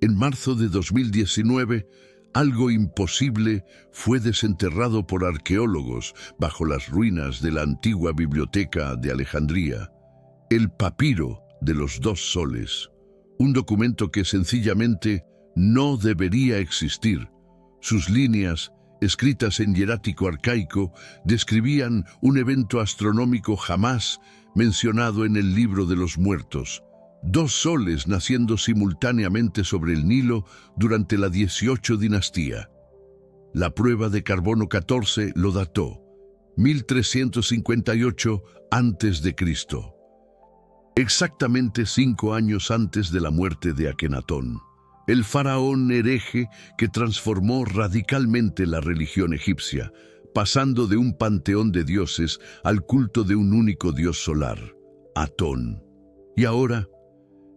En marzo de 2019, algo imposible fue desenterrado por arqueólogos bajo las ruinas de la antigua biblioteca de Alejandría. El papiro de los 2 soles, un documento que sencillamente no debería existir. Sus líneas, escritas en hierático arcaico, describían un evento astronómico jamás mencionado en el libro de los muertos. 2 soles naciendo simultáneamente sobre el Nilo durante la 18 dinastía. La prueba de carbono 14 lo dató, 1358 a.C., exactamente 5 años antes de la muerte de Akenatón, el faraón hereje que transformó radicalmente la religión egipcia, pasando de un panteón de dioses al culto de un único dios solar, Atón. Y ahora,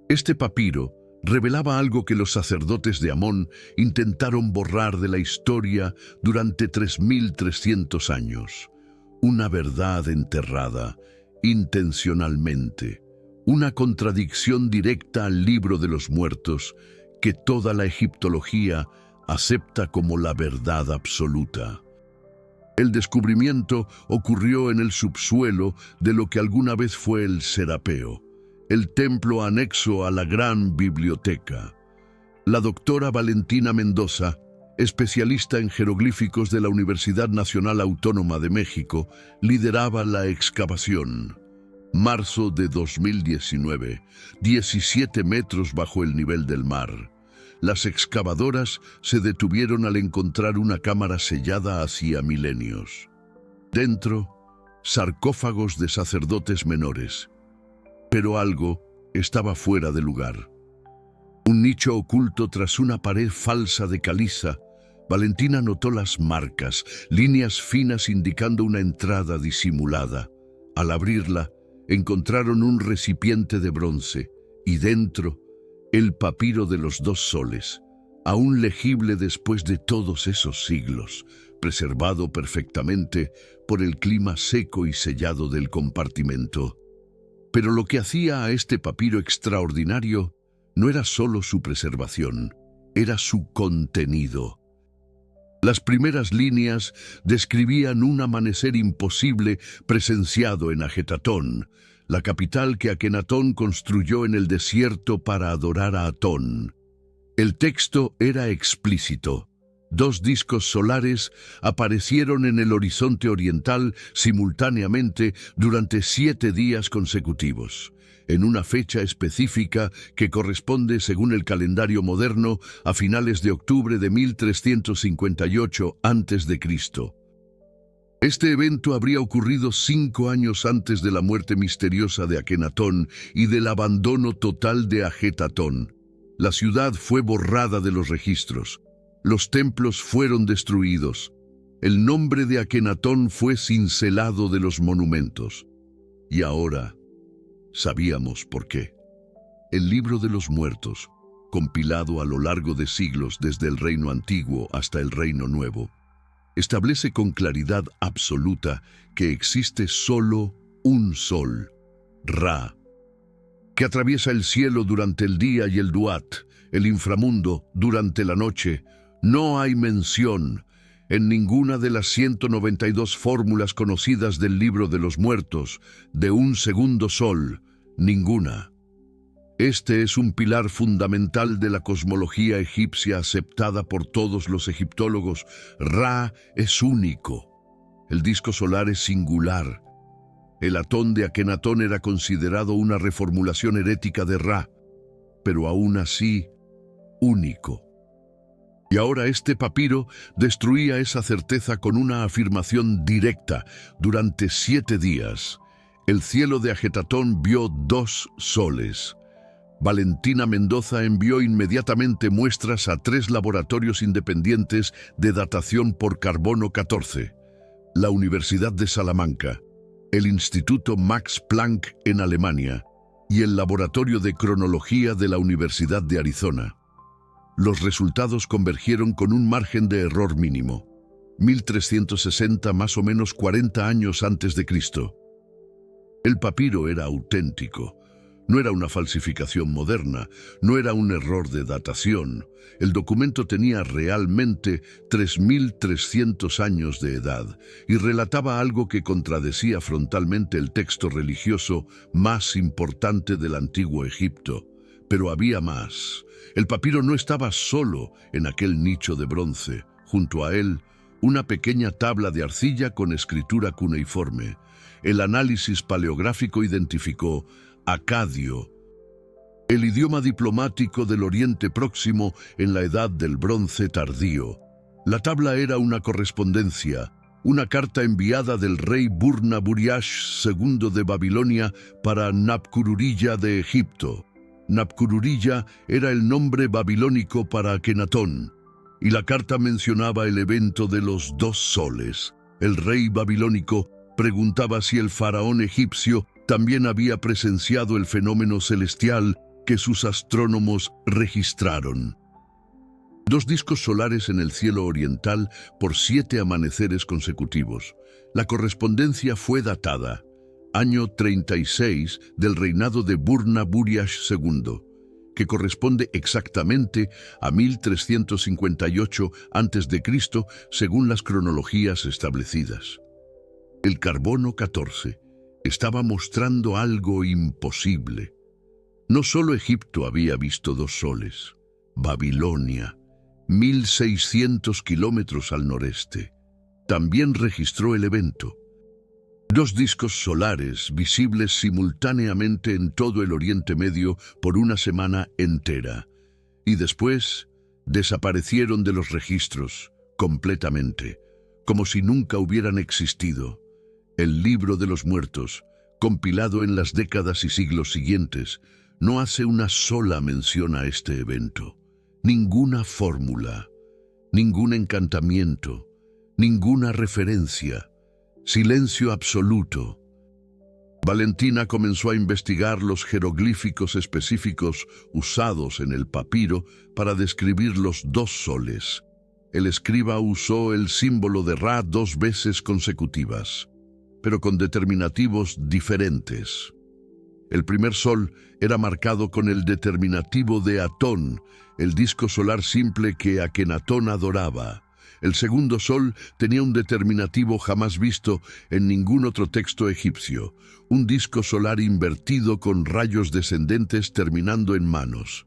este papiro revelaba algo que los sacerdotes de Amón intentaron borrar de la historia durante 3300 años. Una verdad enterrada, intencionalmente. Una contradicción directa al libro de los muertos que toda la egiptología acepta como la verdad absoluta. El descubrimiento ocurrió en el subsuelo de lo que alguna vez fue el Serapeo, el templo anexo a la gran biblioteca. La doctora Valentina Mendoza, especialista en jeroglíficos de la Universidad Nacional Autónoma de México, lideraba la excavación. Marzo de 2019, 17 metros bajo el nivel del mar. Las excavadoras se detuvieron al encontrar una cámara sellada hacía milenios. Dentro, sarcófagos de sacerdotes menores. Pero algo estaba fuera de lugar. Un nicho oculto tras una pared falsa de caliza. Valentina notó las marcas, líneas finas indicando una entrada disimulada. Al abrirla, encontraron un recipiente de bronce y dentro, el papiro de los 2 soles, aún legible después de todos esos siglos, preservado perfectamente por el clima seco y sellado del compartimento. Pero lo que hacía a este papiro extraordinario no era solo su preservación, era su contenido. Las primeras líneas describían un amanecer imposible presenciado en Ajetatón, la capital que Akenatón construyó en el desierto para adorar a Atón. El texto era explícito. 2 discos solares aparecieron en el horizonte oriental simultáneamente durante 7 días consecutivos, en una fecha específica que corresponde, según el calendario moderno, a finales de octubre de 1358 a.C. Este evento habría ocurrido 5 años antes de la muerte misteriosa de Akenatón y del abandono total de Ajetatón. La ciudad fue borrada de los registros. Los templos fueron destruidos. El nombre de Akenatón fue cincelado de los monumentos. Y ahora sabíamos por qué. El libro de los muertos, compilado a lo largo de siglos desde el Reino Antiguo hasta el Reino Nuevo, establece con claridad absoluta que existe solo un sol, Ra, que atraviesa el cielo durante el día y el Duat, el inframundo, durante la noche. No hay mención en ninguna de las 192 fórmulas conocidas del libro de los muertos de un segundo sol, ninguna. Este es un pilar fundamental de la cosmología egipcia aceptada por todos los egiptólogos. Ra es único. El disco solar es singular. El Atón de Akenatón era considerado una reformulación herética de Ra, pero aún así, único. Y ahora este papiro destruía esa certeza con una afirmación directa. Durante 7 días, el cielo de Ajetatón vio 2 soles. Valentina Mendoza envió inmediatamente muestras a 3 laboratorios independientes de datación por carbono 14, la Universidad de Salamanca, el Instituto Max Planck en Alemania y el Laboratorio de Cronología de la Universidad de Arizona. Los resultados convergieron con un margen de error mínimo, 1360 más o menos 40 años antes de Cristo. El papiro era auténtico. No era una falsificación moderna, no era un error de datación. El documento tenía realmente 3.300 años de edad y relataba algo que contradecía frontalmente el texto religioso más importante del antiguo Egipto. Pero había más. El papiro no estaba solo en aquel nicho de bronce. Junto a él, una pequeña tabla de arcilla con escritura cuneiforme. El análisis paleográfico identificó acadio, el idioma diplomático del Oriente Próximo en la Edad del Bronce tardío. La tabla era una correspondencia, una carta enviada del rey Burna-Buriash II de Babilonia para Nabkururilla de Egipto. Nabkururilla era el nombre babilónico para Akenatón, y la carta mencionaba el evento de los 2 soles. El rey babilónico preguntaba si el faraón egipcio también había presenciado el fenómeno celestial que sus astrónomos registraron. 2 discos solares en el cielo oriental por 7 amaneceres consecutivos. La correspondencia fue datada, año 36 del reinado de Burna-Buriash II, que corresponde exactamente a 1358 a.C. según las cronologías establecidas. El carbono 14 estaba mostrando algo imposible. No solo Egipto había visto 2 soles, Babilonia, 1.600 kilómetros al noreste, también registró el evento. 2 discos solares visibles simultáneamente en todo el Oriente Medio por una semana entera, y después desaparecieron de los registros completamente, como si nunca hubieran existido. El libro de los muertos, compilado en las décadas y siglos siguientes, no hace una sola mención a este evento. Ninguna fórmula, ningún encantamiento, ninguna referencia. Silencio absoluto. Valentina comenzó a investigar los jeroglíficos específicos usados en el papiro para describir los 2 soles. El escriba usó el símbolo de Ra 2 veces consecutivas, pero con determinativos diferentes. El primer sol era marcado con el determinativo de Atón, el disco solar simple que Akenatón adoraba. El segundo sol tenía un determinativo jamás visto en ningún otro texto egipcio, un disco solar invertido con rayos descendentes terminando en manos.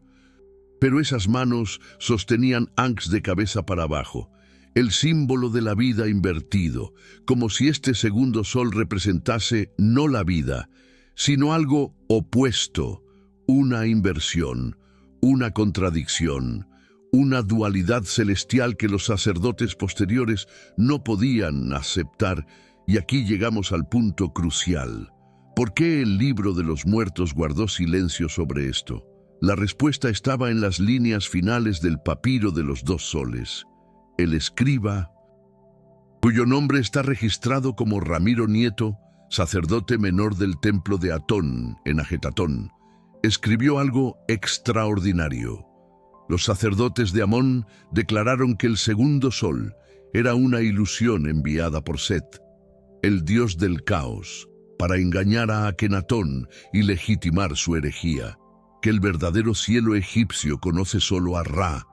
Pero esas manos sostenían Ankhs de cabeza para abajo, el símbolo de la vida invertido, como si este segundo sol representase no la vida, sino algo opuesto, una inversión, una contradicción, una dualidad celestial que los sacerdotes posteriores no podían aceptar. Y aquí llegamos al punto crucial. ¿Por qué el libro de los muertos guardó silencio sobre esto? La respuesta estaba en las líneas finales del papiro de los 2 soles. El escriba, cuyo nombre está registrado como Ramiro Nieto, sacerdote menor del templo de Atón, en Ajetatón, escribió algo extraordinario. Los sacerdotes de Amón declararon que el segundo sol era una ilusión enviada por Set, el dios del caos, para engañar a Akenatón y legitimar su herejía, que el verdadero cielo egipcio conoce solo a Ra,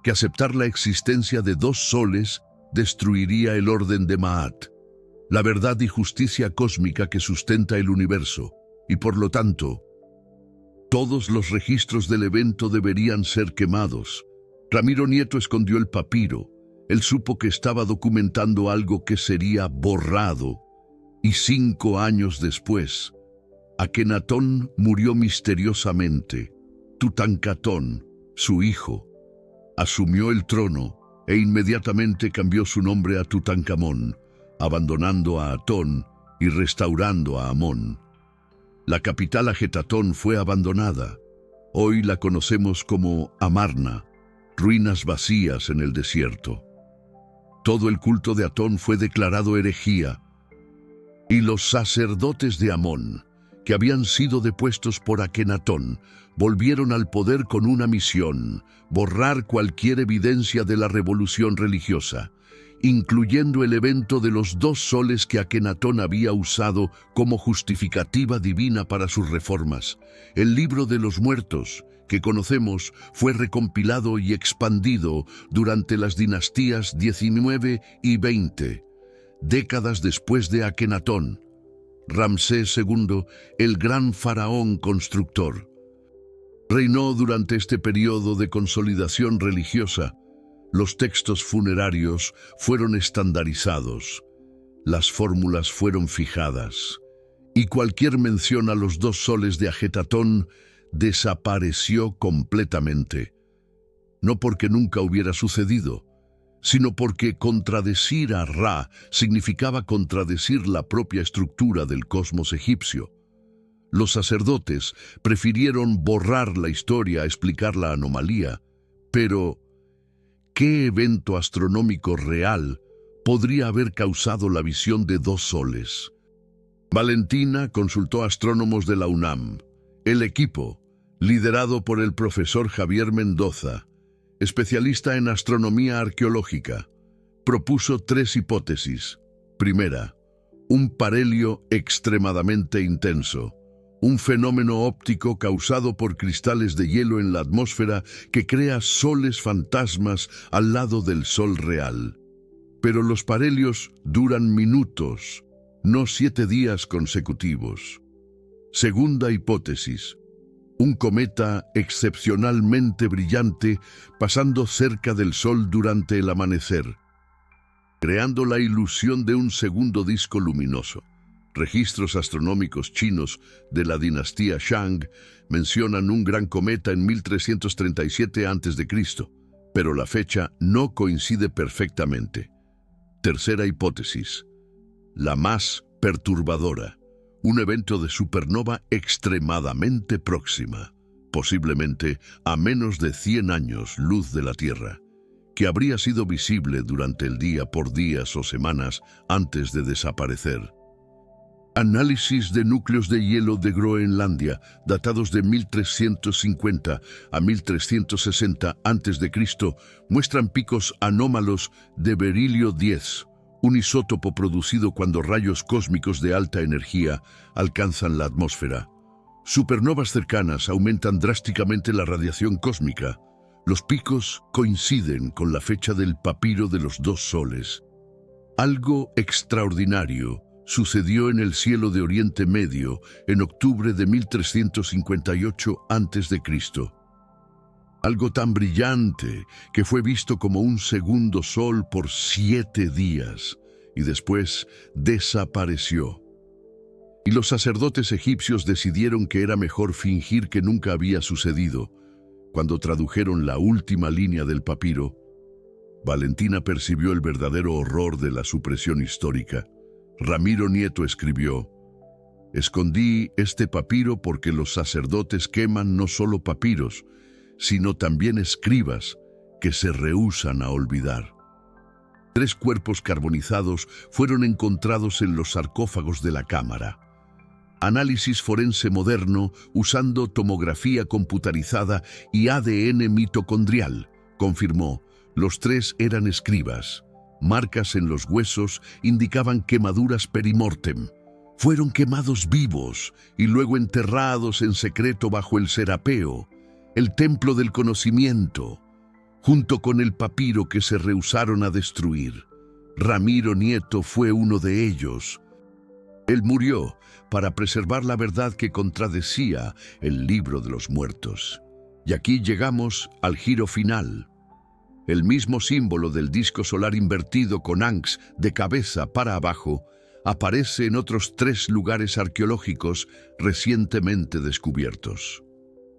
que aceptar la existencia de 2 soles destruiría el orden de Maat, la verdad y justicia cósmica que sustenta el universo, y por lo tanto, todos los registros del evento deberían ser quemados. Ramiro Nieto escondió el papiro. Él supo que estaba documentando algo que sería borrado. Y 5 años después, Akenatón murió misteriosamente. Tutankatón, su hijo, asumió el trono e inmediatamente cambió su nombre a Tutankamón, abandonando a Atón y restaurando a Amón. La capital Ajetatón fue abandonada. Hoy la conocemos como Amarna, ruinas vacías en el desierto. Todo el culto de Atón fue declarado herejía, y los sacerdotes de Amón, que habían sido depuestos por Akenatón, volvieron al poder con una misión: borrar cualquier evidencia de la revolución religiosa. incluyendo el evento de los 2 soles que Akenatón había usado como justificativa divina para sus reformas. El libro de los muertos, que conocemos, fue recompilado y expandido durante las dinastías 19 y 20, décadas después de Akenatón. Ramsés II, el gran faraón constructor, reinó durante este periodo de consolidación religiosa. Los textos funerarios fueron estandarizados, las fórmulas fueron fijadas, y cualquier mención a los 2 soles de Aketatón desapareció completamente. No porque nunca hubiera sucedido, sino porque contradecir a Ra significaba contradecir la propia estructura del cosmos egipcio. Los sacerdotes prefirieron borrar la historia a explicar la anomalía, pero ¿qué evento astronómico real podría haber causado la visión de 2 soles? Valentina consultó a astrónomos de la UNAM. El equipo, liderado por el profesor Javier Mendoza, especialista en astronomía arqueológica, propuso 3 hipótesis. Primera, un parhelio extremadamente intenso, un fenómeno óptico causado por cristales de hielo en la atmósfera que crea soles fantasmas al lado del Sol real. Pero los parhelios duran minutos, no 7 días consecutivos. Segunda hipótesis, un cometa excepcionalmente brillante pasando cerca del Sol durante el amanecer, creando la ilusión de un segundo disco luminoso. Registros astronómicos chinos de la dinastía Shang mencionan un gran cometa en 1337 a.C., pero la fecha no coincide perfectamente. Tercera hipótesis, la más perturbadora, un evento de supernova extremadamente próxima, posiblemente a menos de 100 años luz de la Tierra, que habría sido visible durante el día por días o semanas antes de desaparecer. Análisis de núcleos de hielo de Groenlandia, datados de 1350 a 1360 a.C., muestran picos anómalos de berilio 10, un isótopo producido cuando rayos cósmicos de alta energía alcanzan la atmósfera. Supernovas cercanas aumentan drásticamente la radiación cósmica. Los picos coinciden con la fecha del papiro de los 2 soles. Algo extraordinario sucedió en el cielo de Oriente Medio en octubre de 1358 a.C. Algo tan brillante que fue visto como un segundo sol por 7 días y después desapareció. Y los sacerdotes egipcios decidieron que era mejor fingir que nunca había sucedido. Cuando tradujeron la última línea del papiro, Valentina percibió el verdadero horror de la supresión histórica. Ramiro Nieto escribió: «Escondí este papiro porque los sacerdotes queman no solo papiros, sino también escribas que se rehúsan a olvidar». 3 cuerpos carbonizados fueron encontrados en los sarcófagos de la cámara. Análisis forense moderno usando tomografía computarizada y ADN mitocondrial confirmó: los 3 eran escribas. Marcas en los huesos indicaban quemaduras perimortem. Fueron quemados vivos y luego enterrados en secreto bajo el Serapeo, el templo del conocimiento, junto con el papiro que se rehusaron a destruir. Ramiro Nieto fue uno de ellos. Él murió para preservar la verdad que contradecía el libro de los muertos. Y aquí llegamos al giro final. El mismo símbolo del disco solar invertido con Anx de cabeza para abajo aparece en otros 3 lugares arqueológicos recientemente descubiertos.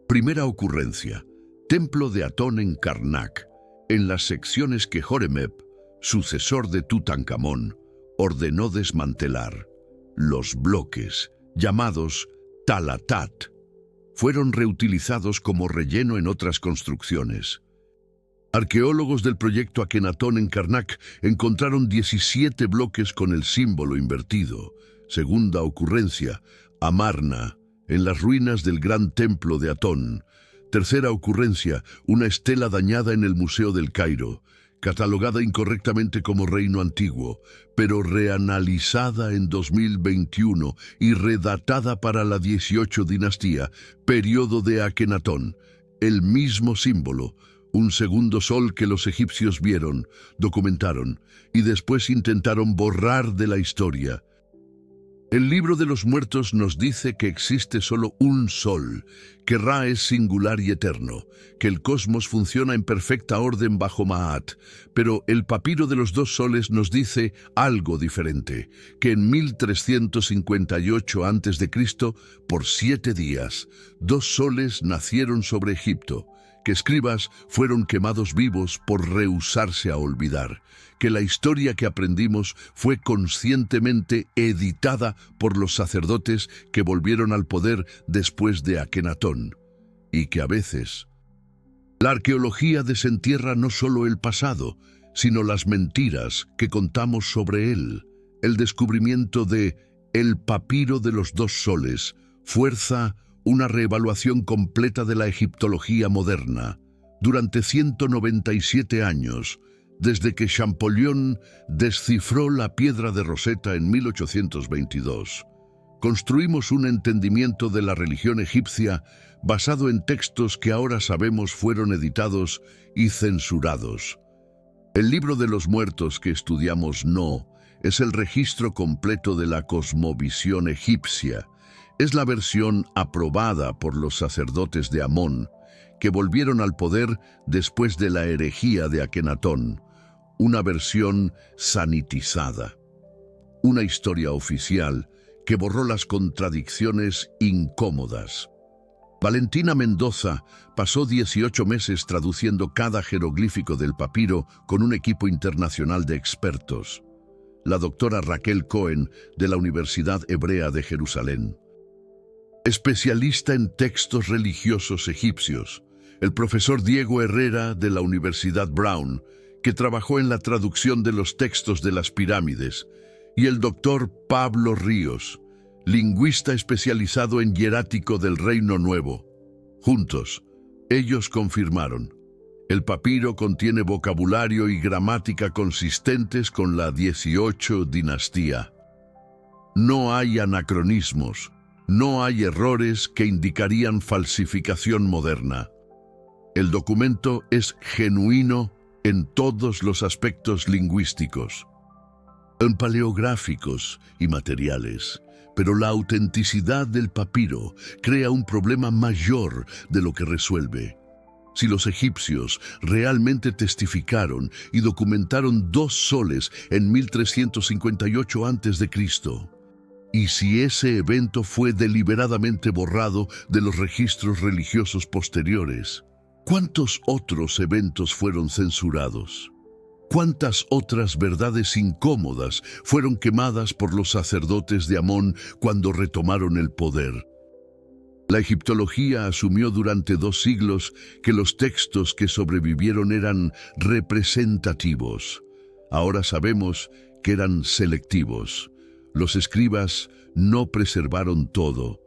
Primera ocurrencia: Templo de Atón en Karnak, en las secciones que Horemheb, sucesor de Tutankamón, ordenó desmantelar. Los bloques, llamados Talatat, fueron reutilizados como relleno en otras construcciones. Arqueólogos del proyecto Akenatón en Karnak encontraron 17 bloques con el símbolo invertido. Segunda ocurrencia: Amarna, en las ruinas del gran templo de Atón. Tercera ocurrencia: una estela dañada en el Museo del Cairo, catalogada incorrectamente como reino antiguo, pero reanalizada en 2021 y redatada para la 18 dinastía, periodo de Akenatón. El mismo símbolo, un segundo sol que los egipcios vieron, documentaron y después intentaron borrar de la historia. El libro de los muertos nos dice que existe solo un sol, que Ra es singular y eterno, que el cosmos funciona en perfecta orden bajo Ma'at, pero el papiro de los dos soles nos dice algo diferente, que en 1358 a.C., por 7 días, dos soles nacieron sobre Egipto, que escribas fueron quemados vivos por rehusarse a olvidar, que la historia que aprendimos fue conscientemente editada por los sacerdotes que volvieron al poder después de Akenatón, y que a veces la arqueología desentierra no solo el pasado, sino las mentiras que contamos sobre él. El descubrimiento de el papiro de los dos soles fuerza una reevaluación completa de la egiptología moderna. Durante 197 años, desde que Champollion descifró la piedra de Rosetta en 1822, construimos un entendimiento de la religión egipcia basado en textos que ahora sabemos fueron editados y censurados. El libro de los muertos que estudiamos no es el registro completo de la cosmovisión egipcia. Es la versión aprobada por los sacerdotes de Amón, que volvieron al poder después de la herejía de Akenatón, una versión sanitizada. Una historia oficial que borró las contradicciones incómodas. Valentina Mendoza pasó 18 meses traduciendo cada jeroglífico del papiro con un equipo internacional de expertos. La doctora Raquel Cohen, de la Universidad Hebrea de Jerusalén. Especialista en textos religiosos egipcios, el profesor Diego Herrera, de la Universidad Brown, que trabajó en la traducción de los textos de las pirámides, y el doctor Pablo Ríos, lingüista especializado en hierático del Reino Nuevo. Juntos, ellos confirmaron: el papiro contiene vocabulario y gramática consistentes con la 18 dinastía. No hay anacronismos, no hay errores que indicarían falsificación moderna. El documento es genuino en todos los aspectos lingüísticos, en paleográficos y materiales, pero la autenticidad del papiro crea un problema mayor de lo que resuelve. Si los egipcios realmente testificaron y documentaron dos soles en 1358 a.C., y si ese evento fue deliberadamente borrado de los registros religiosos posteriores, ¿cuántos otros eventos fueron censurados? ¿Cuántas otras verdades incómodas fueron quemadas por los sacerdotes de Amón cuando retomaron el poder? La egiptología asumió durante 2 siglos que los textos que sobrevivieron eran representativos. Ahora sabemos que eran selectivos. Los escribas no preservaron todo.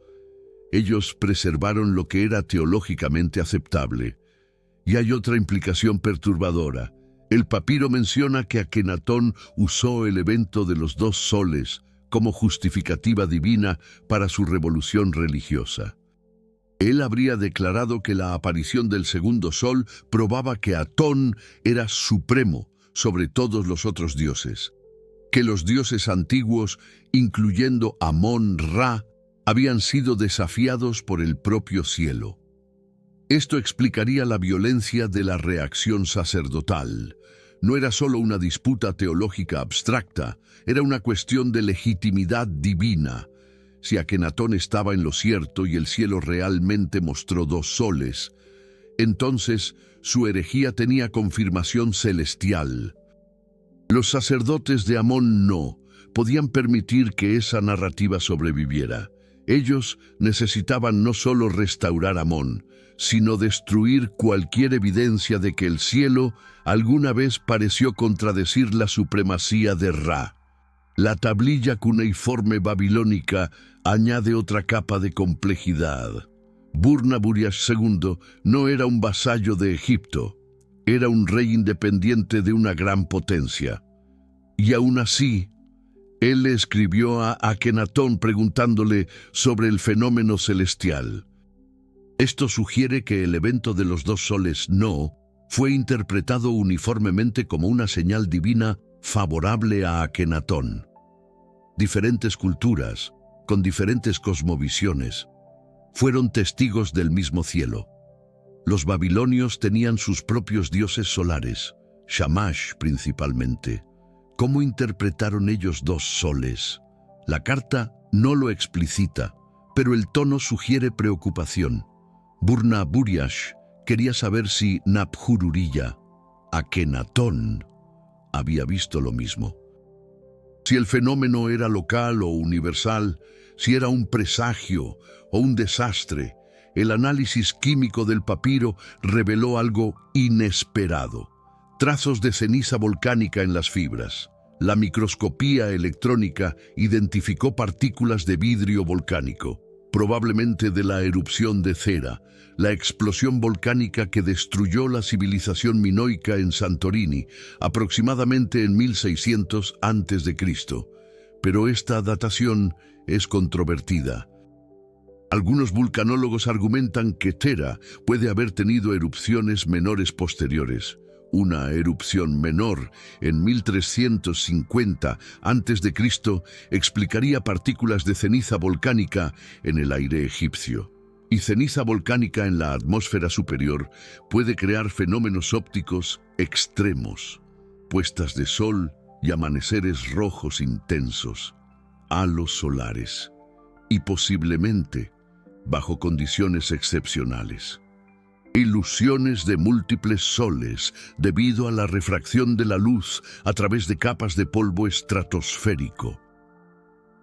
Ellos preservaron lo que era teológicamente aceptable. Y hay otra implicación perturbadora. El papiro menciona que Akenatón usó el evento de los dos soles como justificativa divina para su revolución religiosa. Él habría declarado que la aparición del segundo sol probaba que Atón era supremo sobre todos los otros dioses, que los dioses antiguos, incluyendo Amón-Ra, habían sido desafiados por el propio cielo. Esto explicaría la violencia de la reacción sacerdotal. No era solo una disputa teológica abstracta, era una cuestión de legitimidad divina. Si Akenatón estaba en lo cierto y el cielo realmente mostró dos soles, entonces su herejía tenía confirmación celestial. Los sacerdotes de Amón no podían permitir que esa narrativa sobreviviera. Ellos necesitaban no solo restaurar Amón, sino destruir cualquier evidencia de que el cielo alguna vez pareció contradecir la supremacía de Ra. La tablilla cuneiforme babilónica añade otra capa de complejidad. Burnaburiash II no era un vasallo de Egipto. Era un rey independiente de una gran potencia. Y aún así, él le escribió a Akenatón preguntándole sobre el fenómeno celestial. Esto sugiere que el evento de los dos soles no fue interpretado uniformemente como una señal divina favorable a Akenatón. Diferentes culturas, con diferentes cosmovisiones, fueron testigos del mismo cielo. Los babilonios tenían sus propios dioses solares, Shamash principalmente. ¿Cómo interpretaron ellos dos soles? La carta no lo explicita, pero el tono sugiere preocupación. Burna Buriash quería saber si Nabhururiya, Akenatón, había visto lo mismo. Si el fenómeno era local o universal, si era un presagio o un desastre, el análisis químico del papiro reveló algo inesperado. Trazos de ceniza volcánica en las fibras. La microscopía electrónica identificó partículas de vidrio volcánico, probablemente de la erupción de Cera, la explosión volcánica que destruyó la civilización minoica en Santorini, aproximadamente en 1600 a.C. Pero esta datación es controvertida. Algunos vulcanólogos argumentan que Thera puede haber tenido erupciones menores posteriores. Una erupción menor en 1350 a.C. explicaría partículas de ceniza volcánica en el aire egipcio. Y ceniza volcánica en la atmósfera superior puede crear fenómenos ópticos extremos, puestas de sol y amaneceres rojos intensos, halos solares, y posiblemente bajo condiciones excepcionales. Ilusiones de múltiples soles debido a la refracción de la luz a través de capas de polvo estratosférico.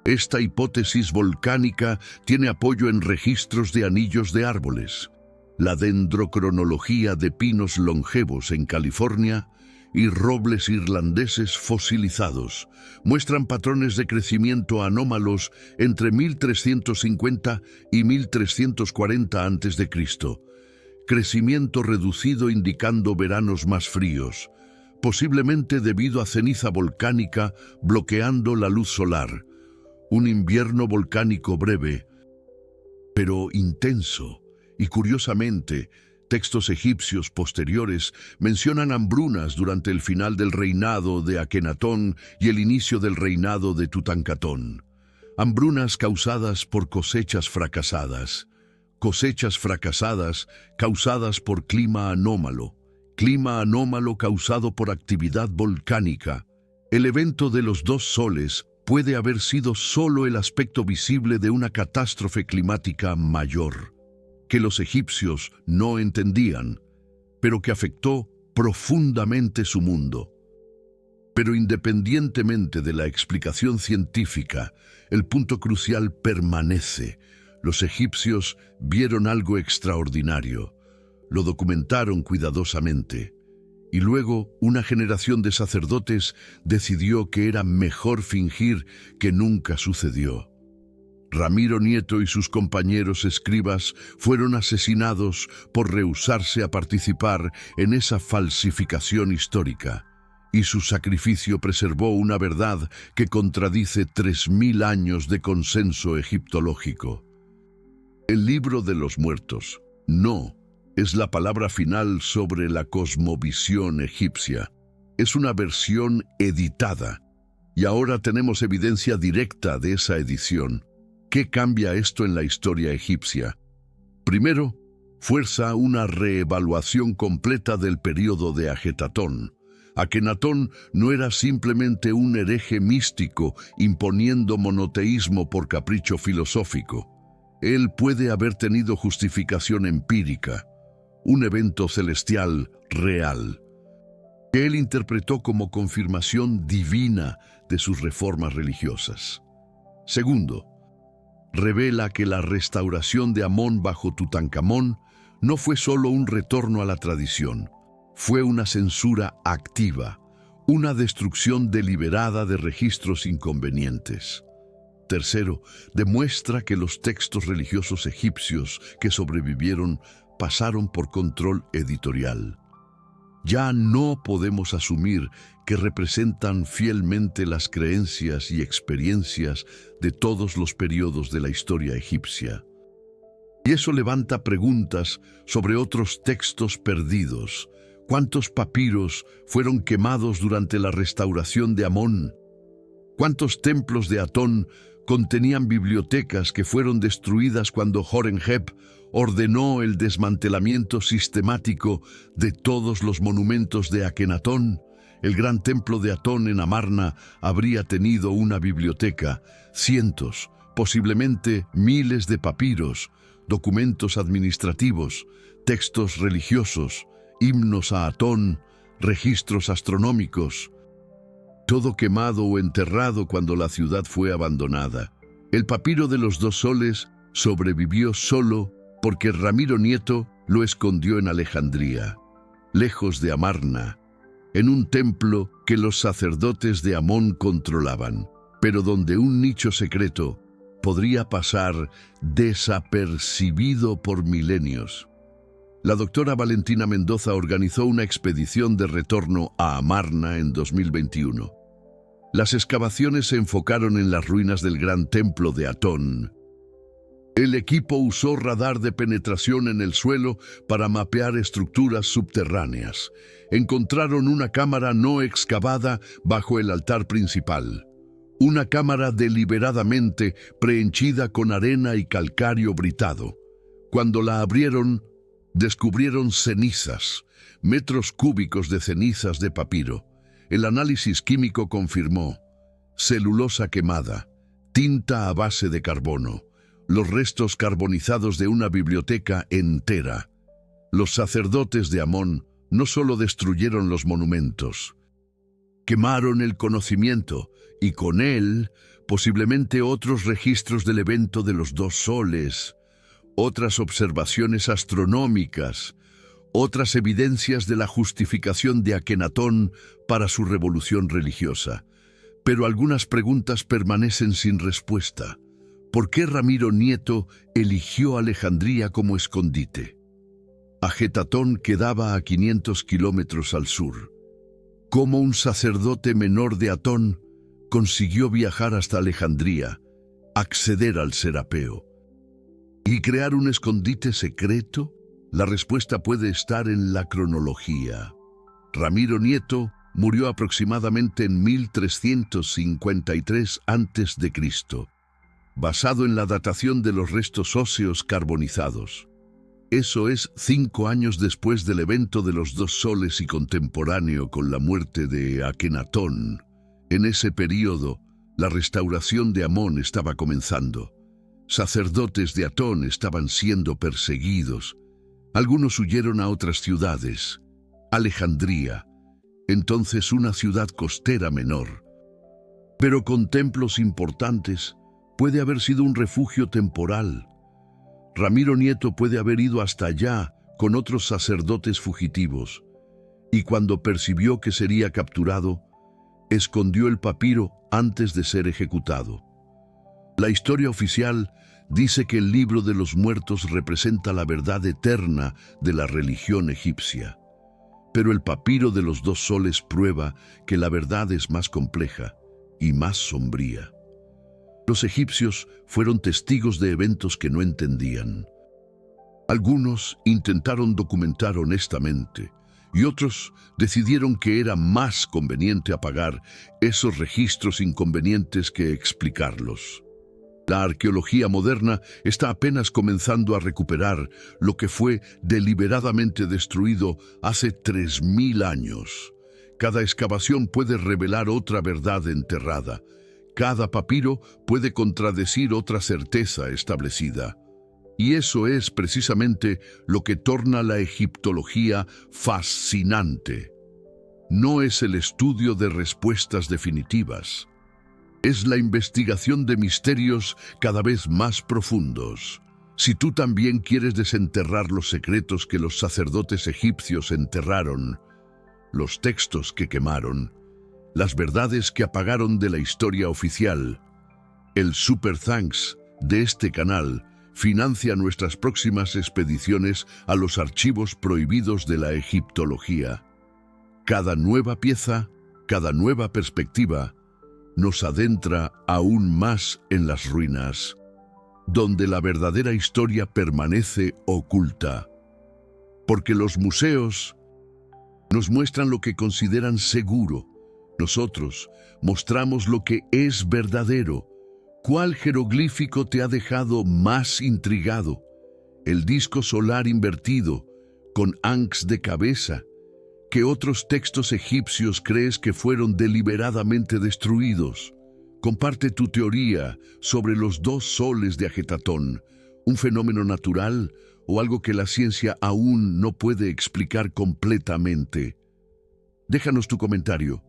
Esta hipótesis volcánica tiene apoyo en registros de anillos de árboles, la dendrocronología de pinos longevos en California y robles irlandeses fosilizados muestran patrones de crecimiento anómalos entre 1350 y 1340 a.C., crecimiento reducido indicando veranos más fríos, posiblemente debido a ceniza volcánica bloqueando la luz solar, un invierno volcánico breve, pero intenso, y curiosamente, textos egipcios posteriores mencionan hambrunas durante el final del reinado de Akenatón y el inicio del reinado de Tutankamón. Hambrunas causadas por cosechas fracasadas causadas por clima anómalo causado por actividad volcánica. El evento de los dos soles puede haber sido solo el aspecto visible de una catástrofe climática mayor, que los egipcios no entendían, pero que afectó profundamente su mundo. Pero independientemente de la explicación científica, el punto crucial permanece. Los egipcios vieron algo extraordinario, lo documentaron cuidadosamente, y luego una generación de sacerdotes decidió que era mejor fingir que nunca sucedió. Ramiro Nieto y sus compañeros escribas fueron asesinados por rehusarse a participar en esa falsificación histórica, y su sacrificio preservó una verdad que contradice 3000 años de consenso egiptológico. El libro de los muertos no es la palabra final sobre la cosmovisión egipcia. Es una versión editada, y ahora tenemos evidencia directa de esa edición. ¿Qué cambia esto en la historia egipcia? Primero, fuerza una reevaluación completa del período de Ajetatón. Akenatón no era simplemente un hereje místico imponiendo monoteísmo por capricho filosófico. Él puede haber tenido justificación empírica, un evento celestial real, que él interpretó como confirmación divina de sus reformas religiosas. Segundo, revela que la restauración de Amón bajo Tutankamón no fue solo un retorno a la tradición, fue una censura activa, una destrucción deliberada de registros inconvenientes. Tercero, demuestra que los textos religiosos egipcios que sobrevivieron pasaron por control editorial. ya no podemos asumir que representan fielmente las creencias y experiencias de todos los periodos de la historia egipcia. Y eso levanta preguntas sobre otros textos perdidos. ¿Cuántos papiros fueron quemados durante la restauración de Amón? ¿Cuántos templos de Atón contenían bibliotecas que fueron destruidas cuando Horemheb ordenó el desmantelamiento sistemático de todos los monumentos de Akenatón? El gran templo de Atón en Amarna habría tenido una biblioteca, cientos, posiblemente miles de papiros, documentos administrativos, textos religiosos, himnos a Atón, registros astronómicos, todo quemado o enterrado cuando la ciudad fue abandonada. El papiro de los 2 soles sobrevivió solo porque Ramiro Nieto lo escondió en Alejandría, lejos de Amarna, en un templo que los sacerdotes de Amón controlaban, pero donde un nicho secreto podría pasar desapercibido por milenios. La doctora Valentina Mendoza organizó una expedición de retorno a Amarna en 2021. Las excavaciones se enfocaron en las ruinas del gran templo de Atón. El equipo usó radar de penetración en el suelo para mapear estructuras subterráneas. Encontraron una cámara no excavada bajo el altar principal. Una cámara deliberadamente prehenchida con arena y calcáreo britado. Cuando la abrieron, descubrieron cenizas, metros cúbicos de cenizas de papiro. El análisis químico confirmó celulosa quemada, tinta a base de carbono, los restos carbonizados de una biblioteca entera. Los sacerdotes de Amón no solo destruyeron los monumentos, quemaron el conocimiento y con él posiblemente otros registros del evento de los 2 soles, otras observaciones astronómicas, otras evidencias de la justificación de Akenatón para su revolución religiosa. Pero algunas preguntas permanecen sin respuesta. ¿Por qué Ramiro Nieto eligió Alejandría como escondite? Ajetatón quedaba a 500 kilómetros al sur. ¿Cómo un sacerdote menor de Atón consiguió viajar hasta Alejandría, acceder al Serapeo y crear un escondite secreto? La respuesta puede estar en la cronología. Ramiro Nieto murió aproximadamente en 1353 a.C., basado en la datación de los restos óseos carbonizados. Eso es 5 años después del evento de los 2 soles y contemporáneo con la muerte de Akenatón. En ese período, la restauración de Amón estaba comenzando. Sacerdotes de Atón estaban siendo perseguidos. Algunos huyeron a otras ciudades. Alejandría, entonces una ciudad costera menor, pero con templos importantes, puede haber sido un refugio temporal. Ramiro Nieto puede haber ido hasta allá con otros sacerdotes fugitivos, y cuando percibió que sería capturado, escondió el papiro antes de ser ejecutado. La historia oficial dice que el libro de los muertos representa la verdad eterna de la religión egipcia. Pero el papiro de los 2 soles prueba que la verdad es más compleja y más sombría. Los egipcios fueron testigos de eventos que no entendían. Algunos intentaron documentar honestamente y otros decidieron que era más conveniente apagar esos registros inconvenientes que explicarlos. La arqueología moderna está apenas comenzando a recuperar lo que fue deliberadamente destruido hace 3000 años. Cada excavación puede revelar otra verdad enterrada. Cada papiro puede contradecir otra certeza establecida. Y eso es precisamente lo que torna la egiptología fascinante. No es el estudio de respuestas definitivas. Es la investigación de misterios cada vez más profundos. Si tú también quieres desenterrar los secretos que los sacerdotes egipcios enterraron, los textos que quemaron, las verdades que apagaron de la historia oficial, el Super Thanks de este canal financia nuestras próximas expediciones a los archivos prohibidos de la egiptología. Cada nueva pieza, cada nueva perspectiva, nos adentra aún más en las ruinas, donde la verdadera historia permanece oculta. Porque los museos nos muestran lo que consideran seguro. Nosotros mostramos lo que es verdadero. ¿Cuál jeroglífico te ha dejado más intrigado? ¿El disco solar invertido, con Ankhs de cabeza? ¿Qué otros textos egipcios crees que fueron deliberadamente destruidos? Comparte tu teoría sobre los dos soles de Ajetatón, un fenómeno natural o algo que la ciencia aún no puede explicar completamente. Déjanos tu comentario.